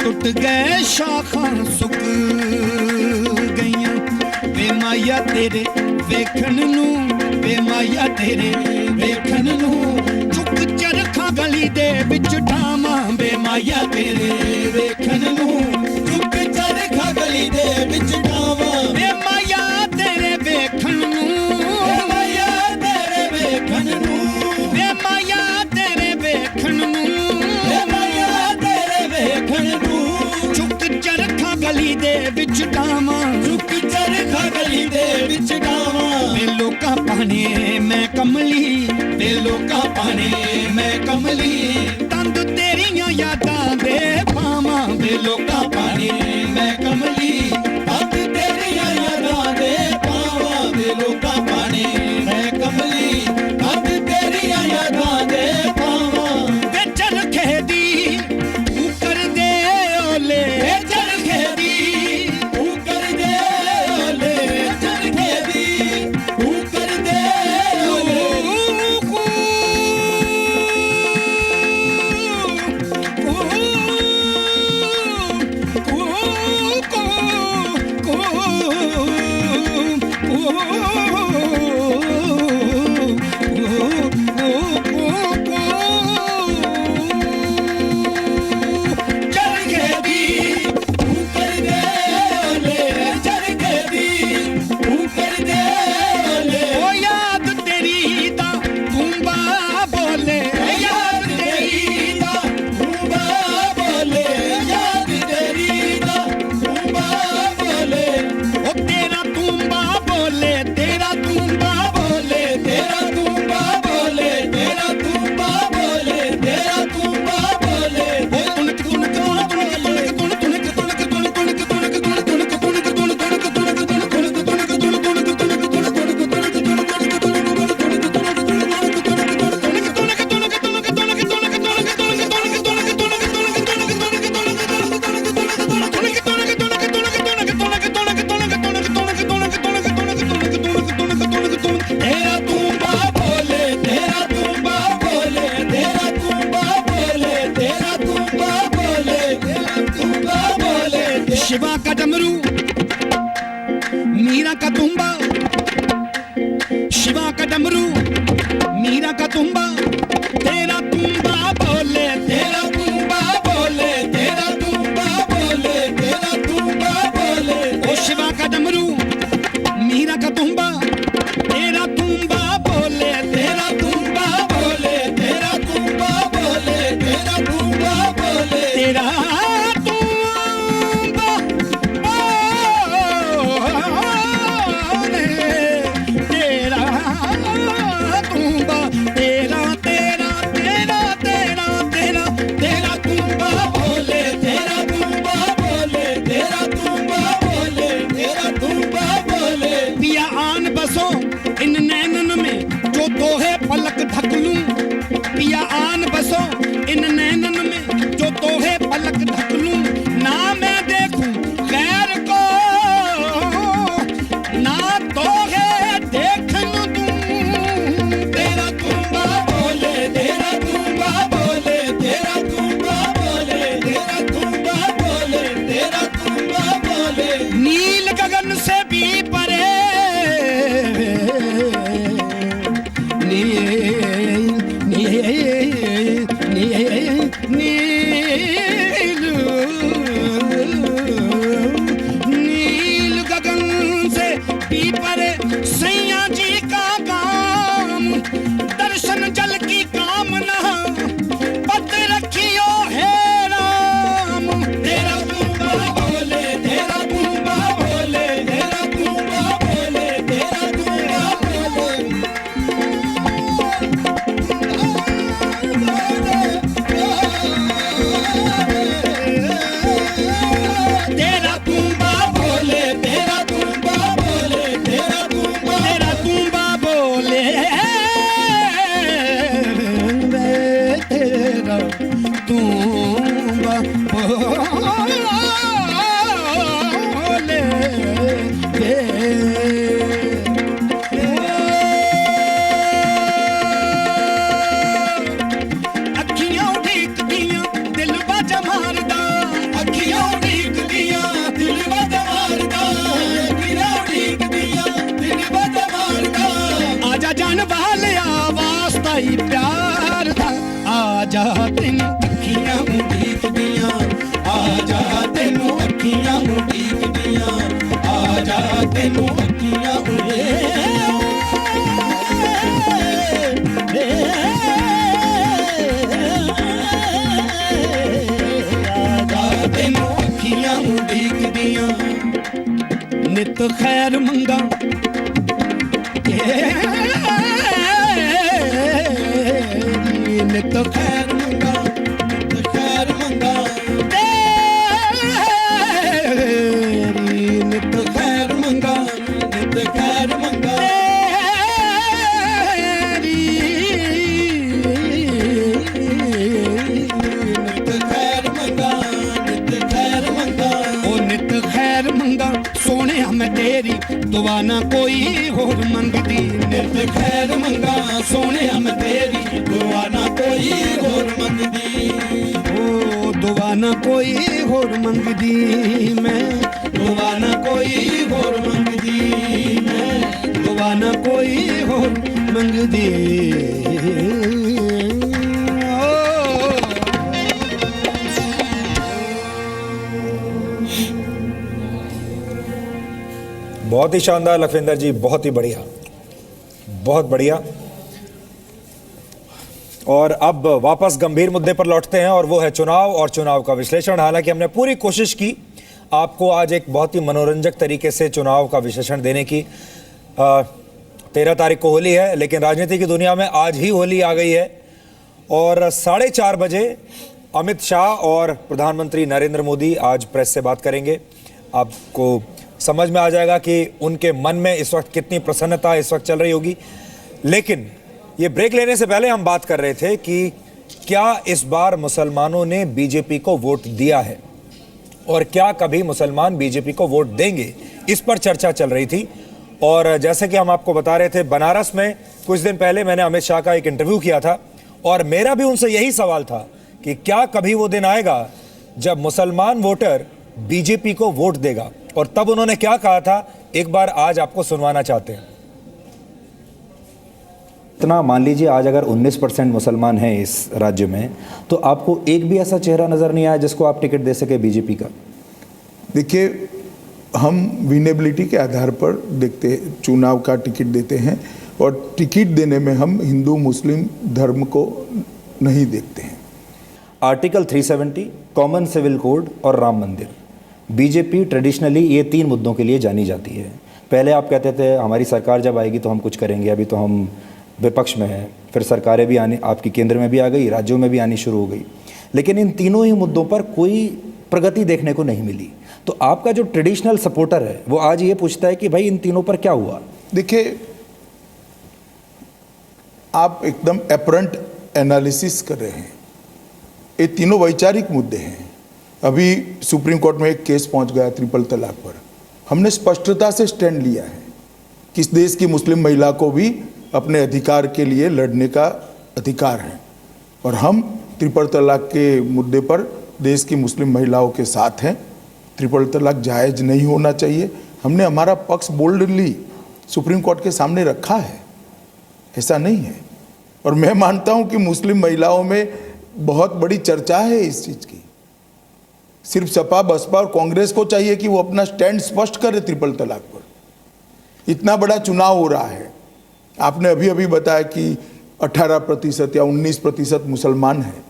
टुट गए शाखां सुक गईयां वे माया तेरे वेखण नू वे माया तेरे वेखण नू चुक चरखा गली दे विच ढावां वे माया तेरे वेखण नू चुक चरखा गली दे विच ढावां वे माया तेरे वेखण नू वे माया तेरे वेखण नू वे माया तेरे वेखण नू वे माया तेरे वेखण नू चरखा गली दे विच डावां चुक चरखा गली दे विच डावां वे लोकां पाने मैं कमली वे लोकां पाने मैं कमली तंद तेरियां यादां दे पावां वे लोकां पाने मैं कमली तंद तेरियां यादां दे पावां वे लोकां पाने मैं कमली तंद तेरियां यादां दे पावां वे चरखे दी उकर दे ओले शिवा का डमरू मीरा का तुम्बा शिवा का डमरू मीरा का तुम्बा तेरा तुम्बा बोले तेरा तुम्बा बोले तेरा तुम्बा बोले तेरा तुम्बा बोले ओ शिवा का डमरू मीरा का तुम्बा तेरा तुम्बा बोले तेरा तुम्बा बोले तेरा तुम्बा बोले तेरा तुम्बा बोले तेरा तेरा तेनू अखियां तेनू अखियां उड़ीकदियां नित खैर मंगा नित खैर मंगा नित खैर मंगा नित खैर मंगा नित खैर मंगा नित खैर मंगा नित खैर मंगा ओ नित खैर मंगा सोने मैं तेरी दुआ ना कोई होर मंगदी नित खैर मंगा सोने मैं तेरी दुआ ना कोई होर मंगदी ओ दुआ ना कोई होर मंगदी मैं दुआ ना कोई होर मंगदी मैं दुआ ना कोई होर मंगदी बहुत ही शानदार लखविंदर जी, बहुत ही बढ़िया, बहुत बढ़िया। और अब वापस गंभीर मुद्दे पर लौटते हैं और वो है चुनाव और चुनाव का विश्लेषण। हालांकि हमने पूरी कोशिश की आपको आज एक बहुत ही मनोरंजक तरीके से चुनाव का विश्लेषण देने की। 13 तारीख को होली है, लेकिन राजनीति की दुनिया में आज ही होली आ गई है और 4:30 बजे अमित शाह और प्रधानमंत्री नरेंद्र मोदी आज प्रेस से बात करेंगे। आपको समझ में आ जाएगा कि उनके मन में इस वक्त कितनी प्रसन्नता इस वक्त चल रही होगी। लेकिन ये ब्रेक लेने से पहले हम बात कर रहे थे कि क्या इस बार मुसलमानों ने बीजेपी को वोट दिया है और क्या कभी मुसलमान बीजेपी को वोट देंगे, इस पर चर्चा चल रही थी। और जैसे कि हम आपको बता रहे थे, बनारस में कुछ दिन पहले मैंने अमित शाह का एक इंटरव्यू किया था और मेरा भी उनसे यही सवाल था कि क्या कभी वो दिन आएगा जब मुसलमान वोटर बीजेपी को वोट देगा, और तब उन्होंने क्या कहा था, एक बार आज आपको सुनवाना चाहते हैं। इतना मान लीजिए आज अगर 19% मुसलमान हैं इस राज्य में, तो आपको एक भी ऐसा चेहरा नजर नहीं आया जिसको आप टिकट दे सके बीजेपी का? देखिए, हम विनेबिलिटी के आधार पर देखते चुनाव का टिकट देते हैं और टिकट देने में हम हिंदू मुस्लिम धर्म को नहीं देखते हैं। आर्टिकल 370, कॉमन सिविल कोड और राम मंदिर, बीजेपी ट्रेडिशनली ये 3 मुद्दों के लिए जानी जाती है। पहले आप कहते थे हमारी सरकार जब आएगी तो हम कुछ करेंगे, अभी तो हम विपक्ष में हैं। फिर सरकारें भी आने, आपकी केंद्र में भी आ गई, राज्यों में भी आनी शुरू हो गई, लेकिन इन तीनों ही मुद्दों पर कोई प्रगति देखने को नहीं मिली। तो आपका जो ट्रेडिशनल सपोर्टर है वो आज ये पूछता है कि भाई इन तीनों पर क्या हुआ? देखिए, आप एकदम एपरेंट एनालिसिस कर रहे हैं। ये तीनों वैचारिक मुद्दे हैं। अभी सुप्रीम कोर्ट में एक केस पहुंच गया ट्रिपल तलाक पर। हमने स्पष्टता से स्टैंड लिया है कि इस देश की मुस्लिम महिला को भी अपने अधिकार के लिए लड़ने का अधिकार है और हम ट्रिपल तलाक के मुद्दे पर देश की मुस्लिम महिलाओं के साथ हैं। ट्रिपल तलाक जायज़ नहीं होना चाहिए। हमने हमारा पक्ष बोल्डली सुप्रीम कोर्ट के सामने रखा है, ऐसा नहीं है। और मैं मानता हूं कि मुस्लिम महिलाओं में बहुत बड़ी चर्चा है इस चीज़ की। सिर्फ सपा, बसपा और कांग्रेस को चाहिए कि वो अपना स्टैंड स्पष्ट करे ट्रिपल तलाक पर। इतना बड़ा चुनाव हो रहा है, आपने अभी अभी बताया कि 18% या 19% मुसलमान हैं,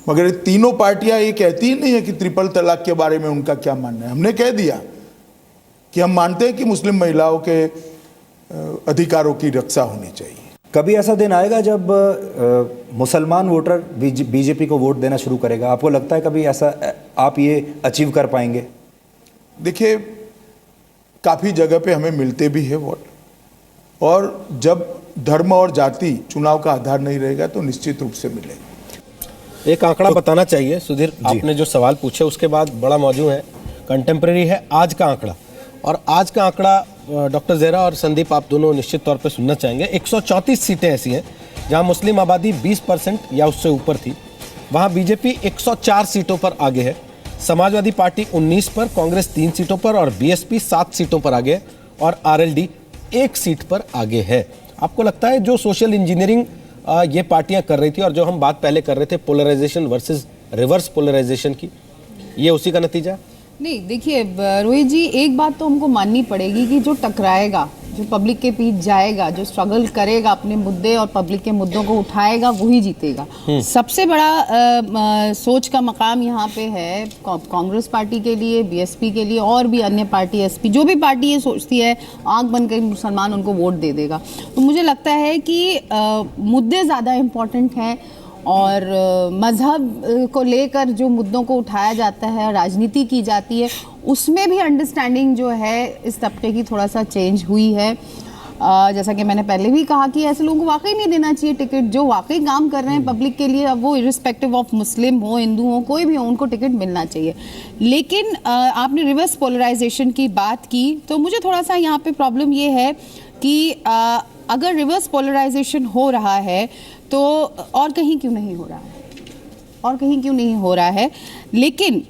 मगर ये तीनों पार्टियां ये कहती ही नहीं है कि ट्रिपल तलाक के बारे में उनका क्या मानना है। हमने कह दिया कि हम मानते हैं कि मुस्लिम महिलाओं के अधिकारों की रक्षा होनी चाहिए। कभी ऐसा दिन आएगा जब मुसलमान वोटर बीजेपी को वोट देना शुरू करेगा? आपको लगता है कभी ऐसा आप ये अचीव कर पाएंगे? देखिए, काफ़ी जगह पे हमें मिलते भी है वोट, और जब धर्म और जाति चुनाव का आधार नहीं रहेगा तो निश्चित रूप से मिलेगा। एक आंकड़ा बताना चाहिए सुधीर, आपने जो सवाल पूछे उसके बाद बड़ा मौजू है, कंटेम्प्रेरी है आज का आंकड़ा। और आज का आंकड़ा डॉक्टर ज़ेरा और संदीप आप दोनों निश्चित तौर पे सुनना चाहेंगे। 134 सीटें ऐसी हैं जहां मुस्लिम आबादी 20% या उससे ऊपर थी, वहां बीजेपी 104 सीटों पर आगे है, समाजवादी पार्टी 19 पर, कांग्रेस 3 सीटों पर और बीएसपी 7 सीटों पर आगे है और आरएलडी 1 सीट पर आगे है। आपको लगता है जो सोशल इंजीनियरिंग ये पार्टियां कर रही थी और जो हम बात पहले कर रहे थे पोलराइजेशन वर्सेस रिवर्स पोलराइजेशन की, ये उसी का नतीजा? नहीं, देखिए रोहित जी, एक बात तो हमको माननी पड़ेगी कि जो टकराएगा, जो पब्लिक के बीच जाएगा, जो स्ट्रगल करेगा अपने मुद्दे और पब्लिक के मुद्दों को उठाएगा, वही जीतेगा। सबसे बड़ा सोच का मकाम यहाँ पे है कांग्रेस पार्टी के लिए, बीएसपी के लिए और भी अन्य पार्टी, एसपी, जो भी पार्टी ये सोचती है आंख बंद कर मुसलमान उनको वोट दे देगा। तो मुझे लगता है कि मुद्दे ज़्यादा इम्पोर्टेंट हैं और मज़हब को लेकर जो मुद्दों को उठाया जाता है, राजनीति की जाती है, उसमें भी अंडरस्टैंडिंग जो है इस तबके की थोड़ा सा चेंज हुई है। जैसा कि मैंने पहले भी कहा कि ऐसे लोगों को वाकई नहीं देना चाहिए टिकट, जो वाकई काम कर रहे हैं पब्लिक के लिए, अब वो इरिस्पेक्टिव ऑफ मुस्लिम हो, हिंदू हो, कोई भी हो, उनको टिकट मिलना चाहिए। लेकिन आपने रिवर्स पोलराइजेशन की बात की, तो मुझे थोड़ा सा यहाँ पे प्रॉब्लम ये है कि अगर रिवर्स पोलराइजेशन हो रहा है तो और कहीं क्यों नहीं हो रहा है, और कहीं क्यों नहीं हो रहा है। लेकिन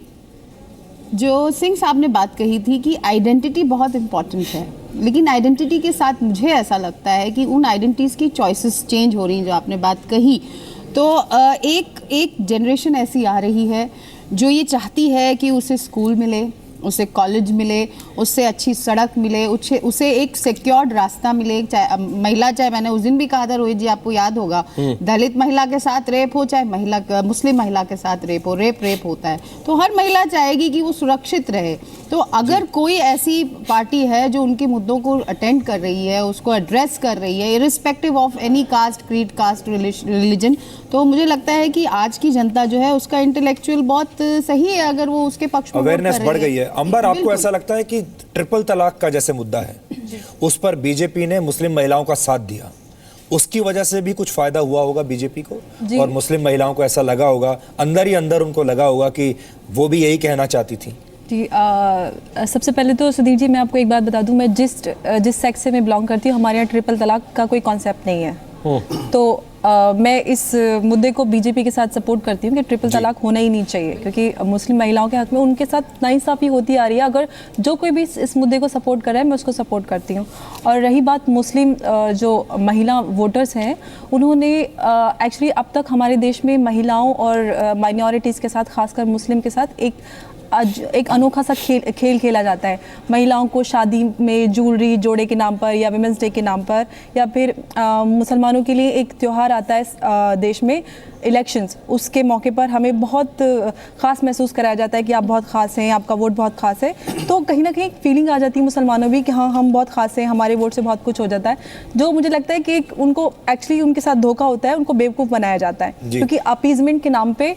जो सिंह साहब ने बात कही थी कि आइडेंटिटी बहुत इम्पॉर्टेंट है, लेकिन आइडेंटिटी के साथ मुझे ऐसा लगता है कि उन आइडेंटिटीज़ की चॉइसेस चेंज हो रही हैं, जो आपने बात कही। तो एक जनरेशन ऐसी आ रही है जो ये चाहती है कि उसे स्कूल मिले, उसे कॉलेज मिले, उससे अच्छी सड़क मिले, उसे एक सिक्योर्ड रास्ता मिले, चाहे महिला, चाहे मैंने उस दिन भी कहा था रोहित जी, आपको याद होगा, दलित महिला के साथ रेप हो, चाहे मुस्लिम महिला के साथ रेप हो, रेप होता है, तो हर महिला चाहेगी कि वो सुरक्षित रहे। तो अगर कोई ऐसी पार्टी है जो उनके मुद्दों को अटेंड कर रही है, उसको एड्रेस कर रही है, irrespective of any caste, creed, caste, religion, तो मुझे लगता है कि आज की जनता जो है उसका इंटेलेक्चुअल बहुत सही है अगर वो उसके पक्ष में अवेयरनेस बढ़ गई है। अंबर, आपको ऐसा लगता है कि ट्रिपल तलाक का जैसे मुद्दा है, उस पर बीजेपी ने मुस्लिम महिलाओं का साथ दिया, उसकी वजह से भी कुछ फायदा हुआ होगा बीजेपी को, और मुस्लिम महिलाओं को ऐसा लगा होगा, अंदर ही अंदर उनको लगा होगा कि वो भी यही कहना चाहती थी? जी, सबसे पहले तो सुधीर जी, मैं आपको एक बात बता दूं, मैं जिस सेक्स से मैं बिलोंग करती हूँ, हमारे यहाँ ट्रिपल तलाक का कोई कॉन्सेप्ट नहीं है। तो मैं इस मुद्दे को बीजेपी के साथ सपोर्ट करती हूँ कि ट्रिपल तलाक होना ही नहीं चाहिए, क्योंकि मुस्लिम महिलाओं के हक में उनके साथ नाइंसाफ़ी होती आ रही है। अगर जो कोई भी इस मुद्दे को सपोर्ट कर रहा है, मैं उसको सपोर्ट करती हूँ। और रही बात मुस्लिम जो महिला वोटर्स हैं, उन्होंने एक्चुअली अब तक हमारे देश में महिलाओं और माइनॉरिटीज़ के साथ, खासकर मुस्लिम के साथ एक अनोखा सा खेल खेला जाता है। महिलाओं को शादी में ज्वेलरी जोड़े के नाम पर, या विमेंस डे के नाम पर, या फिर मुसलमानों के लिए एक त्यौहार आता है देश में, इलेक्शंस, उसके मौके पर हमें बहुत ख़ास महसूस कराया जाता है कि आप बहुत ख़ास हैं, आपका वोट बहुत ख़ास है। तो कहीं ना कहीं एक फीलिंग आ जाती है मुसलमानों भी कि हाँ, हम बहुत ख़ास हैं, हमारे वोट से बहुत कुछ हो जाता है, जो मुझे लगता है कि उनको एक्चुअली उनके साथ धोखा होता है, उनको बेवकूफ़ बनाया जाता है। क्योंकि अपीजमेंट के नाम पर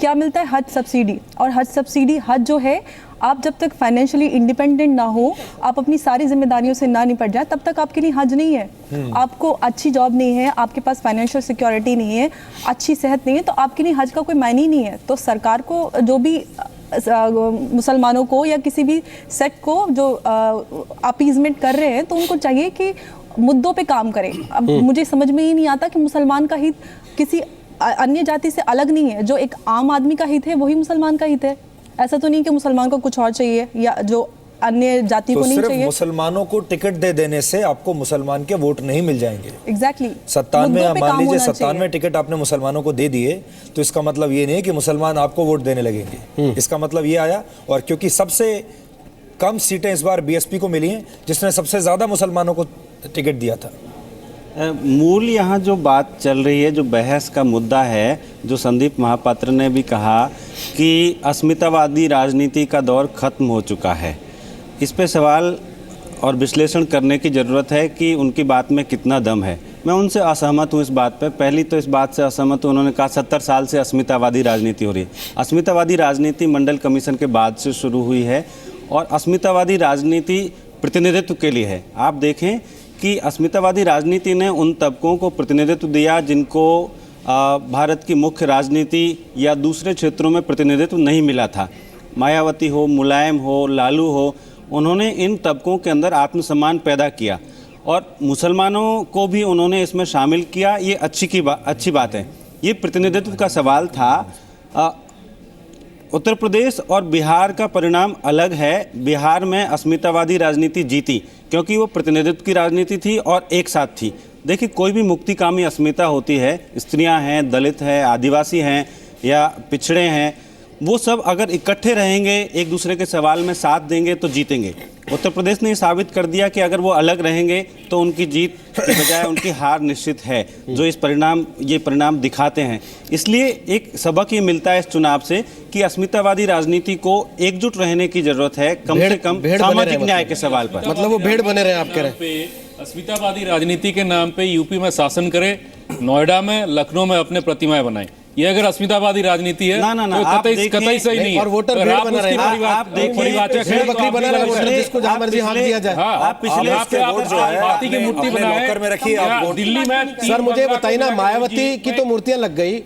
क्या मिलता है? हज सब्सिडी। और हज सब्सिडी, हज जो है, आप जब तक फाइनेंशियली इंडिपेंडेंट ना हो, आप अपनी सारी जिम्मेदारियों से ना निपट जाए, तब तक आपके लिए हज नहीं है। आपको अच्छी जॉब नहीं है, आपके पास फाइनेंशियल सिक्योरिटी नहीं है, अच्छी सेहत नहीं है, तो आपके लिए हज का कोई मायने ही नहीं है। तो सरकार को, जो भी मुसलमानों को या किसी भी सेक्ट को जो अपीजमेंट कर रहे हैं, तो उनको चाहिए कि मुद्दों पे काम करें। अब मुझे समझ में ही नहीं आता कि मुसलमान का हित किसी अन्य जाति से अलग नहीं है। जो एक आम आदमी का हित है, वही मुसलमान का हित है। ऐसा तो नहीं कि मुसलमान को कुछ और चाहिए या जो अन्य जाति को नहीं चाहिए। मुसलमानों को टिकट दे देने से आपको मुसलमान के वोट नहीं मिल जाएंगे। एग्जैक्टली। 97, मान लीजिए 97 टिकट आपने मुसलमानों को दे दिए, तो इसका मतलब ये नहीं कि मुसलमान आपको वोट देने लगेंगे। इसका मतलब ये आया, और क्योंकि सबसे कम सीटें इस बार बीएसपी को मिली हैं, जिसने सबसे ज्यादा मुसलमानों को टिकट दिया था। मूल यहाँ जो बात चल रही है, जो बहस का मुद्दा है, जो संदीप महापात्र ने भी कहा कि अस्मितावादी राजनीति का दौर खत्म हो चुका है, इस पे सवाल और विश्लेषण करने की ज़रूरत है कि उनकी बात में कितना दम है। मैं उनसे असहमत हूँ इस बात पे। पहली तो इस बात से असहमत हूँ, उन्होंने कहा 70 साल से अस्मितावादी राजनीति हो रही है। अस्मितावादी राजनीति मंडल कमीशन के बाद से शुरू हुई है, और अस्मितावादी राजनीति प्रतिनिधित्व के लिए है। आप देखें कि अस्मितावादी राजनीति ने उन तबकों को प्रतिनिधित्व दिया जिनको भारत की मुख्य राजनीति या दूसरे क्षेत्रों में प्रतिनिधित्व नहीं मिला था। मायावती हो, मुलायम हो, लालू हो, उन्होंने इन तबकों के अंदर आत्मसम्मान पैदा किया, और मुसलमानों को भी उन्होंने इसमें शामिल किया। ये अच्छी बात है। ये प्रतिनिधित्व का सवाल था। उत्तर प्रदेश और बिहार का परिणाम अलग है। बिहार में अस्मितावादी राजनीति जीती क्योंकि वो प्रतिनिधित्व की राजनीति थी और एक साथ थी। देखिए, कोई भी मुक्तिकामी अस्मिता होती है, स्त्रियां हैं, दलित हैं, आदिवासी हैं या पिछड़े हैं, वो सब अगर इकट्ठे रहेंगे, एक दूसरे के सवाल में साथ देंगे तो जीतेंगे। उत्तर प्रदेश ने ये साबित कर दिया कि अगर वो अलग रहेंगे तो उनकी जीत के बजाय उनकी हार निश्चित है, जो ये परिणाम दिखाते हैं। इसलिए एक सबक ये मिलता है इस चुनाव से कि अस्मितावादी राजनीति को एकजुट रहने की जरूरत है, कम से कम सामाजिक न्याय के सवाल पर। मतलब वो भेड़ बने रहे आप कह रहे हैं। पे अस्मितावादी राजनीति के नाम पे यूपी में शासन करे, नोएडा में, लखनऊ में अपने प्रतिमाएं बनाए। ये अगर अस्मितावादी राजनीति है ना, तो कतई सही नहीं है। और वोटर भेड़ बना रहे हैं। आप देखिए, भेड़ बकरी बना रहे हैं वोटर, जिसको जहां मर्जी हाथ दिया जाए। आप पिछले हाथी की मूर्ति बनाए दिल्ली में। सर मुझे बताइए ना, मायावती की तो मूर्तियां लग गई,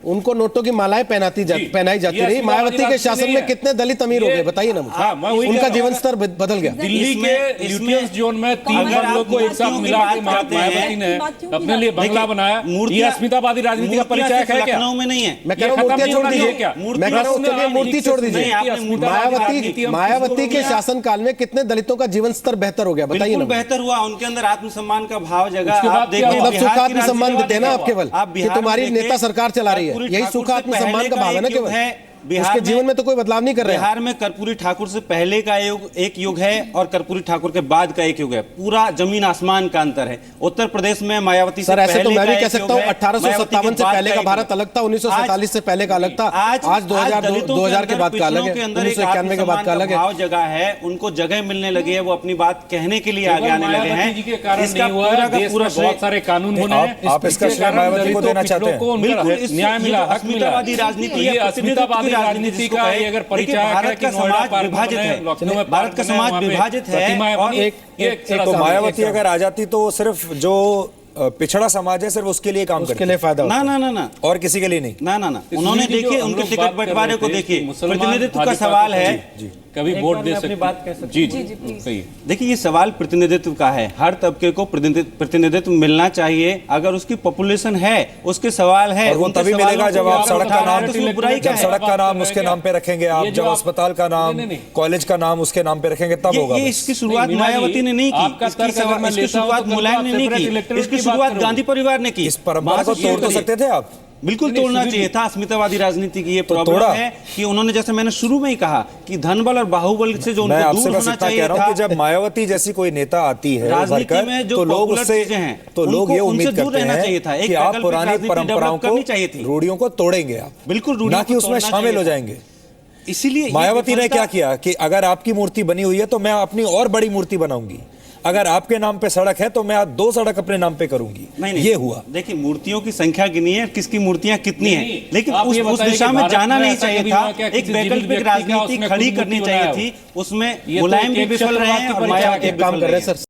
उनको नोटों की मालाएं पहनाई जाती रही। मायावती के शासन में कितने दलित अमीर हो गए बताइए ना मुझे। उनका जीवन स्तर बदल गया। दिल्ली के ल्यूटियंस जोन में 3 बंगलों को एक साथ मिला के मायावती ने अपने लिए बंगला बनाया। ये अस्मितावादी राजनीति का परिचय है क्या? लखनऊ में नहीं है। मैं कह रहा हूँ मूर्तियां छोड़ दीजिए, मैं कह रहा हूँ चलिए मूर्ति छोड़ दीजिए। मायावती के शासन काल में कितने दलितों का जीवन स्तर बेहतर हो गया बताइए ना। बेहतर हुआ, उनके अंदर आत्मसम्मान का भाव जगा। मतलब सुख आत्मसम्मान देते हैं ना आप केवल, कि तुम्हारी नेता सरकार चला रही है, यही सुख आत्मसम्मान का भाव है ना केवल। उसके जीवन में तो कोई बदलाव नहीं कर रहे हैं। बिहार में कर्पूरी ठाकुर से पहले का एक युग है और कर्पूरी ठाकुर के बाद का एक युग है। पूरा जमीन आसमान का अंतर है। उत्तर प्रदेश में मायावती से सर ऐसे तो मैं भी का कह एक सकता हूँ युग है, 1857 से पहले का भारत अलग था, 1947 से पहले का अलग था, आज 2000 के बाद का अलग है, 1991 के बाद का अलग है। भाव जगह है, उनको जगह मिलने लगी है, वो अपनी बात कहने के लिए आगे आने लगे हैं। इसका पूरा बहुत सारे कानून बने। आप इसका श्रेय मायावती को देना चाहते हैं? बिल्कुल, न्याय मिला, हक मिला। अस्मितावादी राजनीति, ये अस्मितावादी राजनीति का अगर परिचय भारत का समाज विभाजित है, भारत का समाज विभाजित है। और तो मायावती अगर आ जाती तो सिर्फ जो पिछड़ा समाज है सिर्फ उसके लिए काम उसके लिए फायदा ना ना ना ना और किसी के लिए नहीं। ना ना ना उन्होंने देखिए उनके टिकट बंटवारे को देखिए, प्रतिनिधित्व का सवाल है। कभी वोट दे सकते बात कह सकते। जी देखिए ये सवाल प्रतिनिधित्व का है, हर तबके को प्रतिनिधित्व मिलना चाहिए। अगर उसकी पॉपुलेशन है, उसके सवाल है, और वो तभी मिलेगा जब आप सड़क का नाम, जब सड़क का नाम उसके नाम पे रखेंगे आप, जब अस्पताल का नाम, कॉलेज का नाम उसके नाम पे रखेंगे, तब होगा। ये इसकी शुरुआत मायावती ने नहीं की, इसकी शुरुआत मुलायम ने नहीं की, इसकी शुरुआत गांधी परिवार ने की। इस परंपरा को तोड़ तो सकते थे आप। बिल्कुल तोड़ना चाहिए था। अस्मितावादी राजनीति की ये प्रॉब्लम है कि उन्होंने, जैसे मैंने शुरू में ही कहा, कि धनबल और बाहुबल से जो उनको दूर होना चाहिए था। कि जब मायावती जैसी कोई नेता आती है राजनीति में, जो तो लोग उससे, तो लोग ये उम्मीद करते हैं कि आप पुरानी परंपराओं को, रूढ़ियों को तोड़ेंगे आप, बिल्कुल, ना कि उसमें शामिल हो जाएंगे। इसीलिए मायावती ने क्या किया कि अगर आपकी मूर्ति बनी हुई है तो मैं अपनी और बड़ी मूर्ति बनाऊंगी, अगर आपके नाम पे सड़क है तो मैं 2 सड़क अपने नाम पे करूंगी। नहीं, ये हुआ। देखिए मूर्तियों की संख्या गिनी है, किसकी मूर्तियां कितनी हैं, लेकिन उस दिशा में जाना नहीं चाहिए था। एक वैकल्पिक राजनीति खड़ी करनी चाहिए थी, उसमें मुलायम भी विफल रहे हैं और मायावती एक काम कर रहे हैं सर।